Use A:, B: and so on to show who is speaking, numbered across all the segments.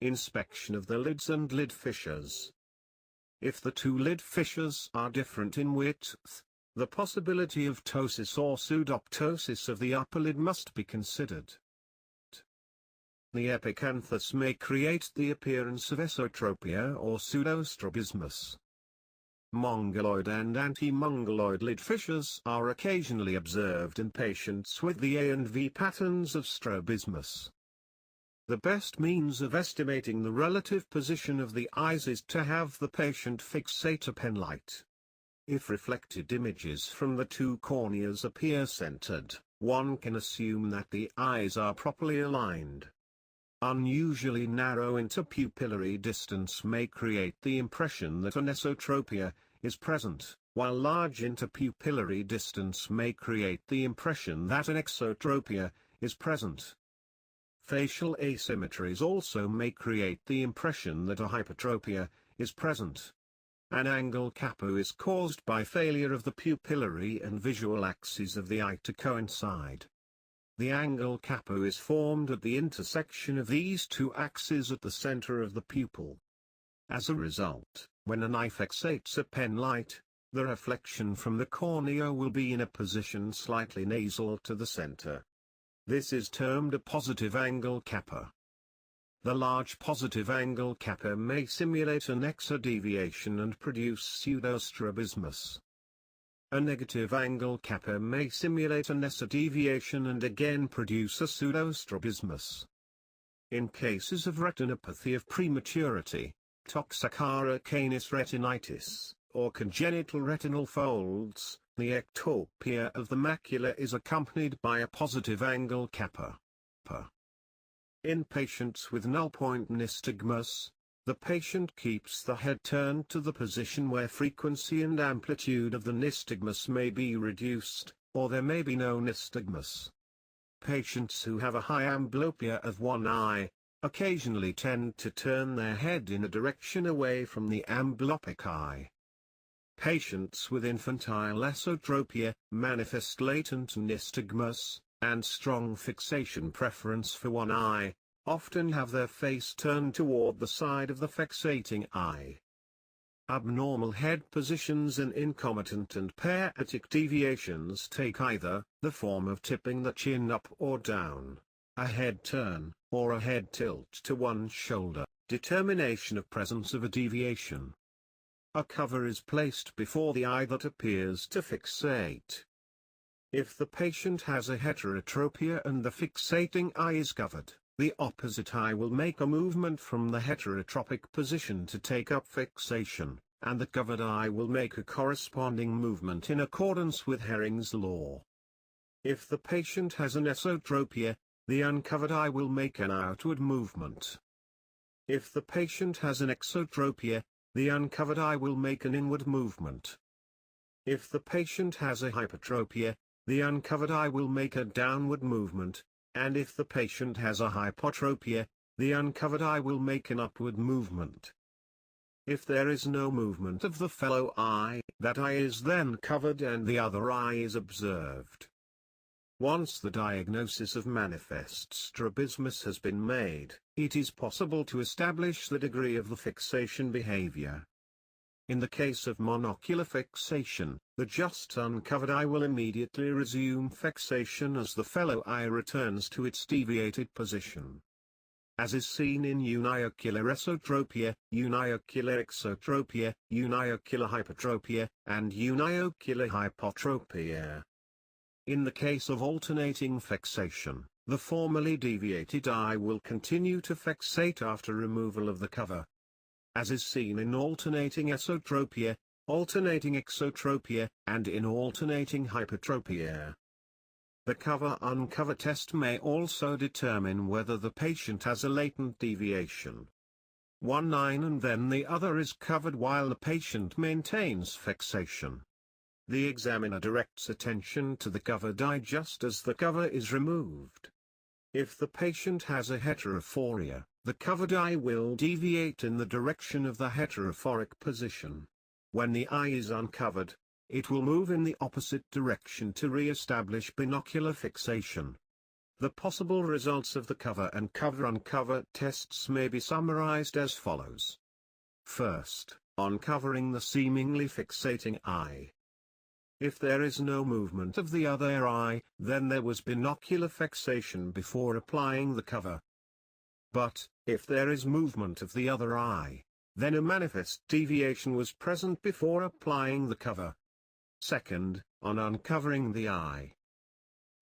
A: inspection of the lids and lid fissures. If the two lid fissures are different in width, the possibility of ptosis or pseudoptosis of the upper lid must be considered. The epicanthus may create the appearance of esotropia or pseudostrabismus. Mongoloid and anti-mongoloid lid fissures are occasionally observed in patients with the A and V patterns of strabismus. The best means of estimating the relative position of the eyes is to have the patient fixate a penlight. If reflected images from the two corneas appear centered, one can assume that the eyes are properly aligned. Unusually narrow interpupillary distance may create the impression that an esotropia is present, while large interpupillary distance may create the impression that an exotropia is present. Facial asymmetries also may create the impression that a hypertropia is present. An angle kappa is caused by failure of the pupillary and visual axes of the eye to coincide. The angle kappa is formed at the intersection of these two axes at the center of the pupil. As a result, when an eye fixates a penlight, the reflection from the cornea will be in a position slightly nasal to the center. This is termed a positive angle kappa. The large positive angle kappa may simulate an exodeviation and produce pseudostrabismus. A negative angle kappa may simulate an essodeviation and again produce a pseudostrabismus. In cases of retinopathy of prematurity, toxocara canis retinitis, or congenital retinal folds, the ectopia of the macula is accompanied by a positive angle kappa. In patients with null-point nystagmus, the patient keeps the head turned to the position where frequency and amplitude of the nystagmus may be reduced, or there may be no nystagmus. Patients who have a high amblyopia of one eye, occasionally tend to turn their head in a direction away from the amblyopic eye. Patients with infantile esotropia manifest latent nystagmus, and strong fixation preference for one eye, often have their face turned toward the side of the fixating eye. Abnormal head positions and incomitant and paretic deviations take either the form of tipping the chin up or down, a head turn, or a head tilt to one shoulder, determination of presence of a deviation. A cover is placed before the eye that appears to fixate. If the patient has a heterotropia and the fixating eye is covered, the opposite eye will make a movement from the heterotropic position to take up fixation, and the covered eye will make a corresponding movement in accordance with Hering's law. If the patient has an esotropia, the uncovered eye will make an outward movement. If the patient has an exotropia, the uncovered eye will make an inward movement. If the patient has a hypertropia, the uncovered eye will make a downward movement, and if the patient has a hypotropia, the uncovered eye will make an upward movement. If there is no movement of the fellow eye, that eye is then covered and the other eye is observed. Once the diagnosis of manifest strabismus has been made, it is possible to establish the degree of the fixation behavior. In the case of monocular fixation, the just uncovered eye will immediately resume fixation as the fellow eye returns to its deviated position. As is seen in uniocular esotropia, uniocular exotropia, uniocular hypertropia, and uniocular hypotropia. In the case of alternating fixation, the formerly deviated eye will continue to fixate after removal of the cover. As is seen in alternating esotropia, alternating exotropia, and in alternating hypertropia. The cover-uncover test may also determine whether the patient has a latent deviation. One eye and then the other is covered while the patient maintains fixation. The examiner directs attention to the covered eye just as the cover is removed. If the patient has a heterophoria, the covered eye will deviate in the direction of the heterophoric position. When the eye is uncovered, it will move in the opposite direction to re-establish binocular fixation. The possible results of the cover and cover-uncover tests may be summarized as follows. First, uncovering the seemingly fixating eye. If there is no movement of the other eye, then there was binocular fixation before applying the cover. But, if there is movement of the other eye, then a manifest deviation was present before applying the cover. Second, on uncovering the eye.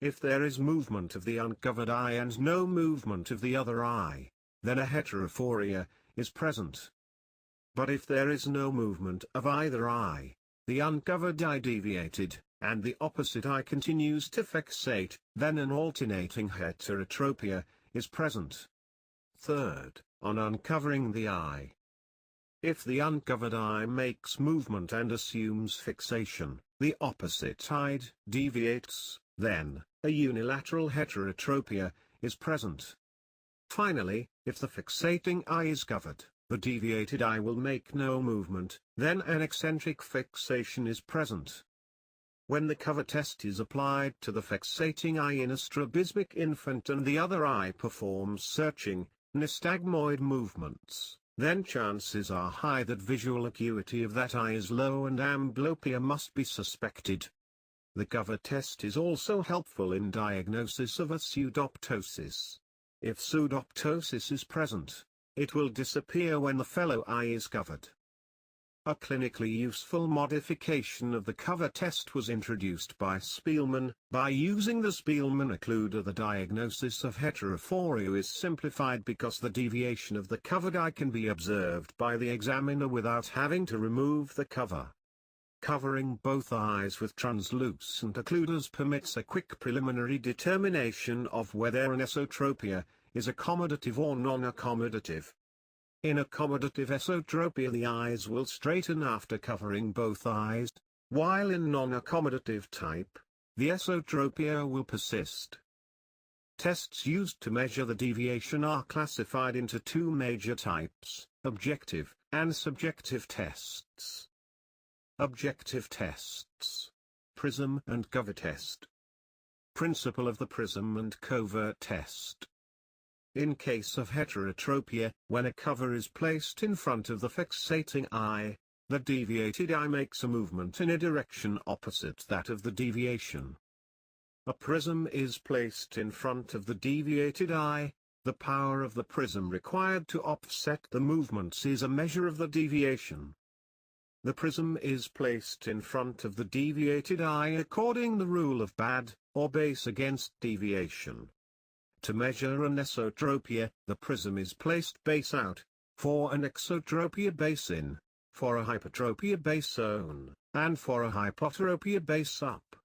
A: If there is movement of the uncovered eye and no movement of the other eye, then a heterophoria is present. But if there is no movement of either eye, the uncovered eye deviated, and the opposite eye continues to fixate, then an alternating heterotropia is present. Third, on uncovering the eye. If the uncovered eye makes movement and assumes fixation, the opposite eye deviates, then, a unilateral heterotropia is present. Finally, if the fixating eye is covered, the deviated eye will make no movement, then an eccentric fixation is present. When the cover test is applied to the fixating eye in a strabismic infant and the other eye performs searching, nystagmoid movements, then chances are high that visual acuity of that eye is low and amblyopia must be suspected. The cover test is also helpful in diagnosis of a pseudoptosis. If pseudoptosis is present, it will disappear when the fellow eye is covered. A clinically useful modification of the cover test was introduced by Spielmann. By using the Spielmann occluder, the diagnosis of heterophoria is simplified because the deviation of the covered eye can be observed by the examiner without having to remove the cover. Covering both eyes with translucent occluders permits a quick preliminary determination of whether an esotropia is accommodative or non-accommodative. In accommodative esotropia, the eyes will straighten after covering both eyes, while in non-accommodative type, the esotropia will persist. Tests used to measure the deviation are classified into two major types, objective and subjective tests. Objective tests. Prism and cover test. Principle of the prism and cover test. In case of heterotropia, when a cover is placed in front of the fixating eye, the deviated eye makes a movement in a direction opposite that of the deviation. A prism is placed in front of the deviated eye. The power of the prism required to offset the movements is a measure of the deviation. The prism is placed in front of the deviated eye according the rule of bad, or base against deviation. To measure an esotropia, the prism is placed base out, for an exotropia base in, for a hypertropia base on, and for a hypotropia base up.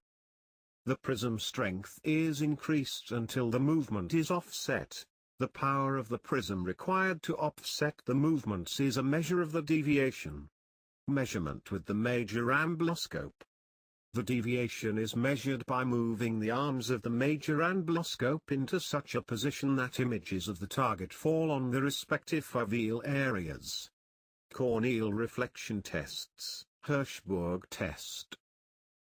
A: The prism strength is increased until the movement is offset. The power of the prism required to offset the movements is a measure of the deviation. Measurement with the Major Amblyoscope. The deviation is measured by moving the arms of the Major Amblyoscope into such a position that images of the target fall on the respective foveal areas. Corneal reflection tests. Hirschberg test.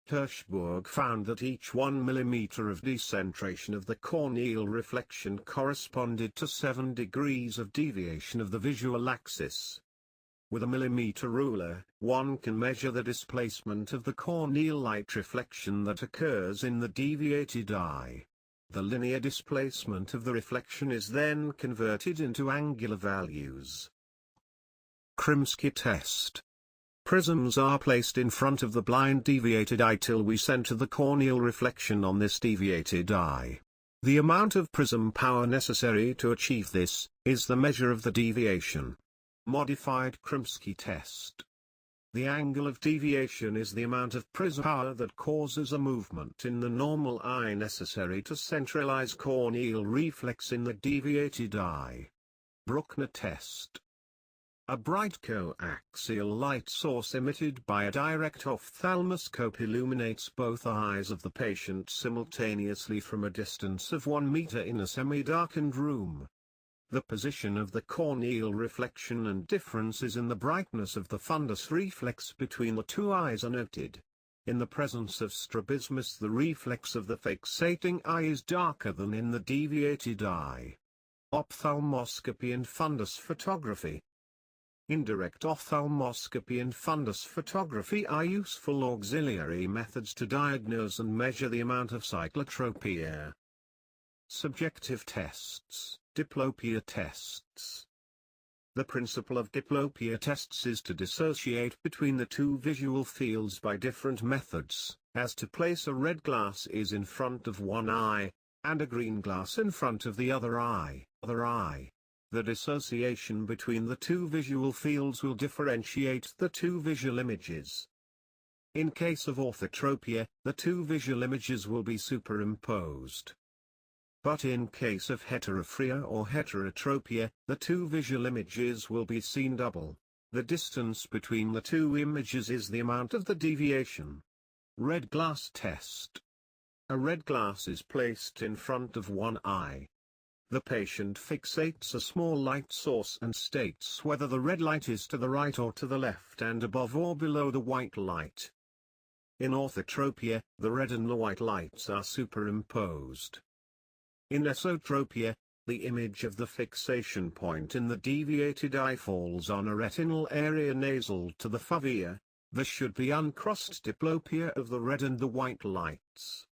A: Hirschberg found that each 1 mm of decentration of the corneal reflection corresponded to 7 degrees of deviation of the visual axis. With a millimeter ruler, one can measure the displacement of the corneal light reflection that occurs in the deviated eye. The linear displacement of the reflection is then converted into angular values. Krimsky test. Prisms are placed in front of the blind deviated eye till we center the corneal reflection on this deviated eye. The amount of prism power necessary to achieve this is the measure of the deviation. Modified Krimsky test. The angle of deviation is the amount of prism power that causes a movement in the normal eye necessary to centralize corneal reflex in the deviated eye. Bruckner test. A bright coaxial light source emitted by a direct ophthalmoscope illuminates both eyes of the patient simultaneously from a distance of 1 meter in a semi-darkened room. The position of the corneal reflection and differences in the brightness of the fundus reflex between the two eyes are noted. In the presence of strabismus, the reflex of the fixating eye is darker than in the deviated eye. Ophthalmoscopy and fundus photography. Indirect ophthalmoscopy and fundus photography are useful auxiliary methods to diagnose and measure the amount of cyclotropia. Subjective tests, Diplopia tests. The principle of Diplopia tests is to dissociate between the two visual fields by different methods, as to place a red glass is in front of one eye, and a green glass in front of the other eye. The dissociation between the two visual fields will differentiate the two visual images. In case of orthotropia, the two visual images will be superimposed. But in case of heterophoria or heterotropia, the two visual images will be seen double. The distance between the two images is the amount of the deviation. Red glass test. A red glass is placed in front of one eye. The patient fixates a small light source and states whether the red light is to the right or to the left and above or below the white light. In orthotropia, the red and the white lights are superimposed. In esotropia, the image of the fixation point in the deviated eye falls on a retinal area nasal to the fovea. There should be uncrossed diplopia of the red and the white lights.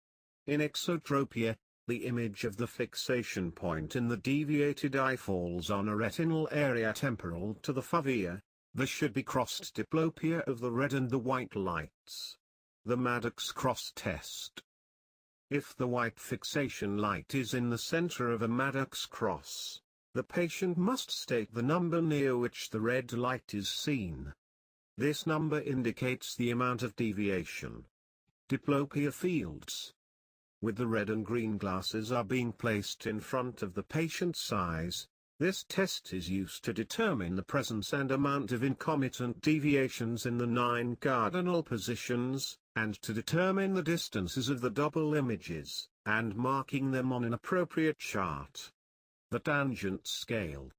A: In exotropia, the image of the fixation point in the deviated eye falls on a retinal area temporal to the fovea. There should be crossed diplopia of the red and the white lights. The Maddox cross test. If the white fixation light is in the center of a Maddox cross, the patient must state the number near which the red light is seen. This number indicates the amount of deviation. Diplopia fields. With the red and green glasses are being placed in front of the patient's eyes, this test is used to determine the presence and amount of concomitant deviations in the 9 cardinal positions, and to determine the distances of the double images, and marking them on an appropriate chart. The tangent scale.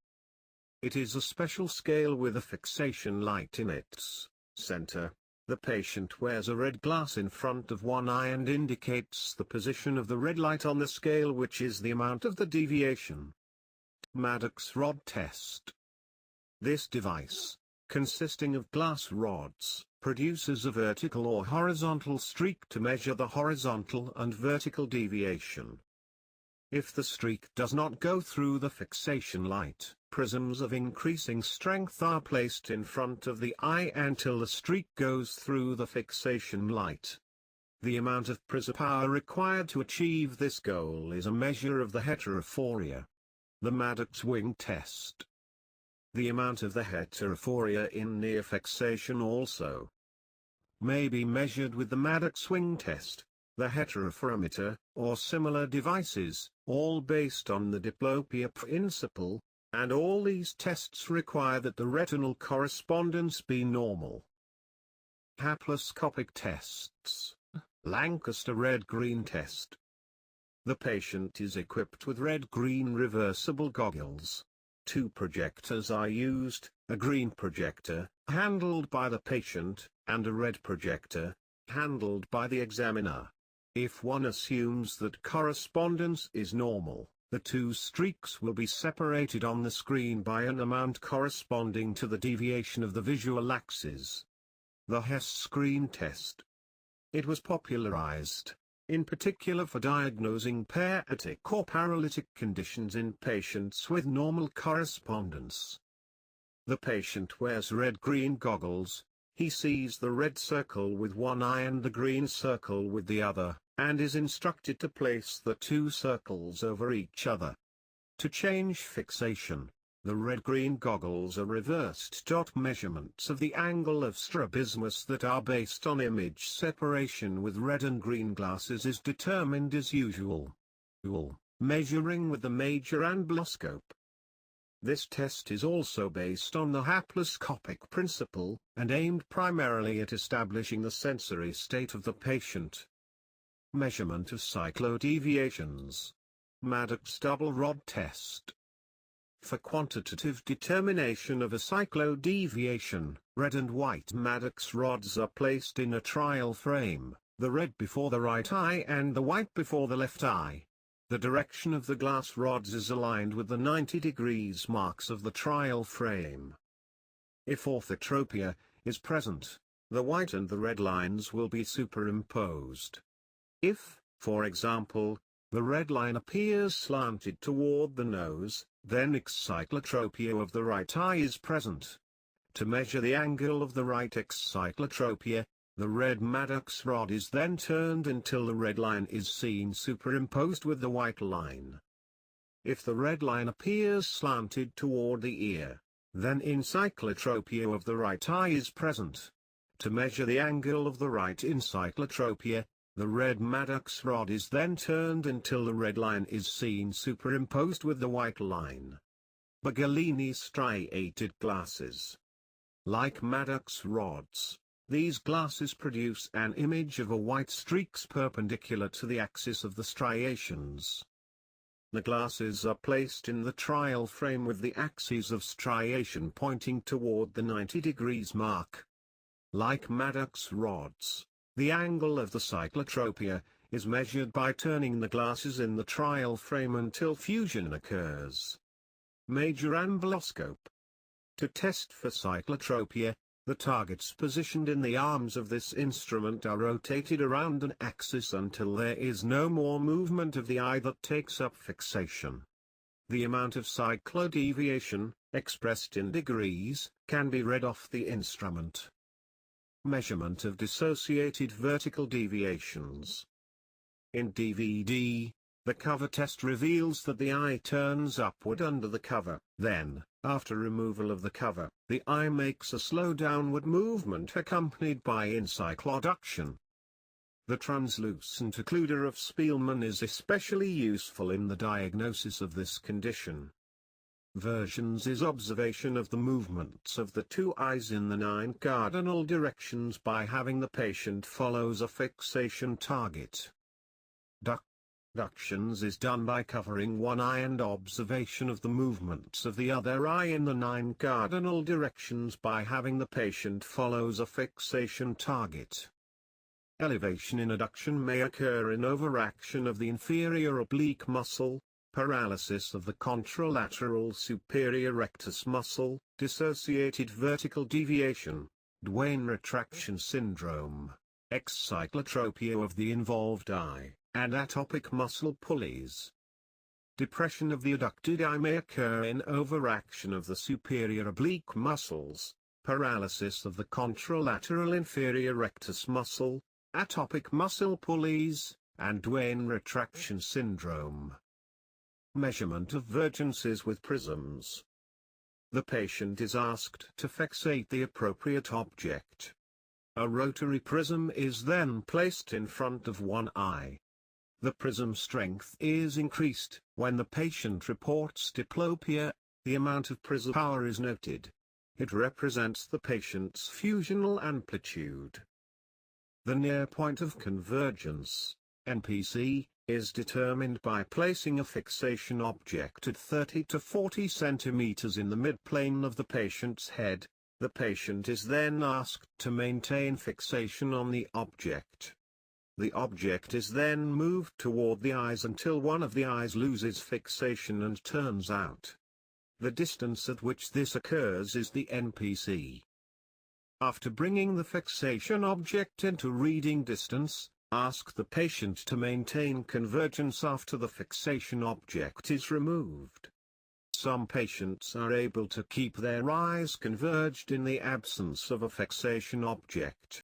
A: It is a special scale with a fixation light in its center. The patient wears a red glass in front of one eye and indicates the position of the red light on the scale, which is the amount of the deviation. Maddox rod test. This device, consisting of glass rods, produces a vertical or horizontal streak to measure the horizontal and vertical deviation. If the streak does not go through the fixation light, prisms of increasing strength are placed in front of the eye until the streak goes through the fixation light. The amount of prism power required to achieve this goal is a measure of the heterophoria. The Maddox wing test. The amount of the heterophoria in near fixation also may be measured with the Maddox wing test, the heterophorometer, or similar devices, all based on the diplopia principle, and all these tests require that the retinal correspondence be normal. Haploscopic tests. Lancaster red-green test. The patient is equipped with red-green reversible goggles. 2 projectors are used, a green projector, handled by the patient, and a red projector, handled by the examiner. If one assumes that correspondence is normal, the 2 streaks will be separated on the screen by an amount corresponding to the deviation of the visual axis. The Hess screen test. It was popularized, in particular for diagnosing paratic or paralytic conditions in patients with normal correspondence. The patient wears red-green goggles. He sees the red circle with one eye and the green circle with the other, and is instructed to place the 2 circles over each other. To change fixation, the red-green goggles are reversed. Measurements of the angle of strabismus that are based on image separation with red and green glasses is determined as usual. Measuring with the Major Amblyoscope. This test is also based on the haploscopic principle, and aimed primarily at establishing the sensory state of the patient. Measurement of cyclodeviations. Maddox double rod test. For quantitative determination of a cyclodeviation, red and white Maddox rods are placed in a trial frame, the red before the right eye and the white before the left eye. The direction of the glass rods is aligned with the 90 degrees marks of the trial frame. If orthotropia is present, the white and the red lines will be superimposed. If, for example, the red line appears slanted toward the nose, then excyclotropia of the right eye is present. To measure the angle of the right excyclotropia, the red Maddox rod is then turned until the red line is seen superimposed with the white line. If the red line appears slanted toward the ear, then encyclotropia of the right eye is present. To measure the angle of the right encyclotropia, the red Maddox rod is then turned until the red line is seen superimposed with the white line. Bagolini striated glasses. Like Maddox rods, these glasses produce an image of a white streaks perpendicular to the axis of the striations. The glasses are placed in the trial frame with the axes of striation pointing toward the 90 degrees mark. Like Maddox rods, the angle of the cyclotropia is measured by turning the glasses in the trial frame until fusion occurs. Major Amblyoscope. To test for cyclotropia, the targets positioned in the arms of this instrument are rotated around an axis until there is no more movement of the eye that takes up fixation. The amount of cyclodeviation, expressed in degrees, can be read off the instrument. Measurement of dissociated vertical deviations. In DVD, the cover test reveals that the eye turns upward under the cover. Then, after removal of the cover, the eye makes a slow downward movement accompanied by encycloduction. The translucent occluder of Spielmann is especially useful in the diagnosis of this condition. Vergences observation of the movements of the two eyes in the 9 cardinal directions by having the patient follows a fixation target. Ductions is done by covering one eye and observation of the movements of the other eye in the 9 cardinal directions by having the patient follows a fixation target. Elevation in adduction may occur in overaction of the inferior oblique muscle, paralysis of the contralateral superior rectus muscle, dissociated vertical deviation, Duane retraction syndrome, excyclotropia of the involved eye, and atopic muscle pulleys. Depression of the adducted eye may occur in overaction of the superior oblique muscles, paralysis of the contralateral inferior rectus muscle, atopic muscle pulleys, and Duane retraction syndrome. Measurement of Vergences with prisms. The patient is asked to fixate the appropriate object. A rotary prism is then placed in front of one eye. The prism strength is increased when the patient reports diplopia. The amount of prism power is noted. It represents the patient's fusional amplitude. The near point of convergence, NPC, is determined by placing a fixation object at 30 to 40 cm in the midplane of the patient's head. The patient is then asked to maintain fixation on the object. The object is then moved toward the eyes until one of the eyes loses fixation and turns out. The distance at which this occurs is the NPC. After bringing the fixation object into reading distance, ask the patient to maintain convergence after the fixation object is removed. Some patients are able to keep their eyes converged in the absence of a fixation object.